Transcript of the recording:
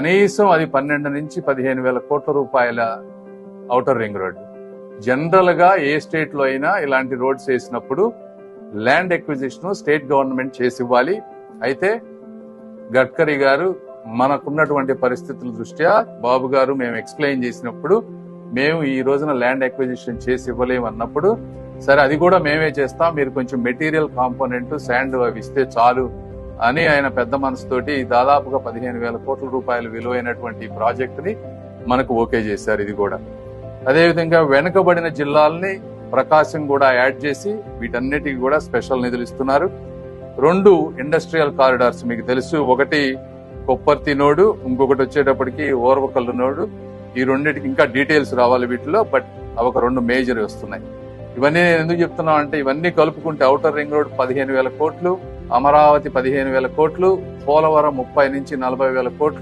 కనీసం అది 12 నుంచి 15,000 కోట్ల రూపాయల ఔటర్ రింగ్ రోడ్. జనరల్ గా ఏ స్టేట్ లో అయినా ఇలాంటి రోడ్స్ వేసినప్పుడు ల్యాండ్ ఎక్విజిషన్ స్టేట్ గవర్నమెంట్ చేసి ఇవ్వాలి. అయితే గడ్కరీ గారు మనకున్నటువంటి పరిస్థితుల దృష్ట్యా బాబు గారు మేము ఎక్స్ప్లెయిన్ చేసినప్పుడు మేము ఈ రోజున ల్యాండ్ ఎక్విజిషన్ చేసి ఇవ్వలేము అన్నప్పుడు, సరే అది కూడా మేమే చేస్తాం, మీరు కొంచెం మెటీరియల్ కాంపోనెంట్ శాండ్ అవి ఇస్తే చాలు అని ఆయన పెద్ద మనసుతోటి దాదాపుగా 15,000 కోట్ల రూపాయలు విలువైనటువంటి ప్రాజెక్ట్ ని మనకు ఓకే చేశారు. ఇది కూడా అదేవిధంగా వెనుకబడిన జిల్లాలని ప్రకాశం కూడా యాడ్ చేసి వీటన్నిటికి కూడా స్పెషల్ నిధులు ఇస్తున్నారు. 2 ఇండస్ట్రియల్ కారిడార్స్ మీకు తెలుసు, ఒకటి కొప్పర్తి నోడు, ఇంకొకటి వచ్చేటప్పటికి ఓర్వకల్లు నోడు. ఈ రెండింటికి ఇంకా డీటెయిల్స్ రావాలి వీటిలో, బట్ అవి ఒక 2 మేజర్ వస్తున్నాయి. ఇవన్నీ నేను ఎందుకు చెప్తున్నాం అంటే ఇవన్నీ కలుపుకుంటే ఔటర్ రింగ్ రోడ్ 15,000 కోట్లు, అమరావతి 15,000 కోట్లు, పోలవరం 30 నుంచి 40,000 కోట్లు.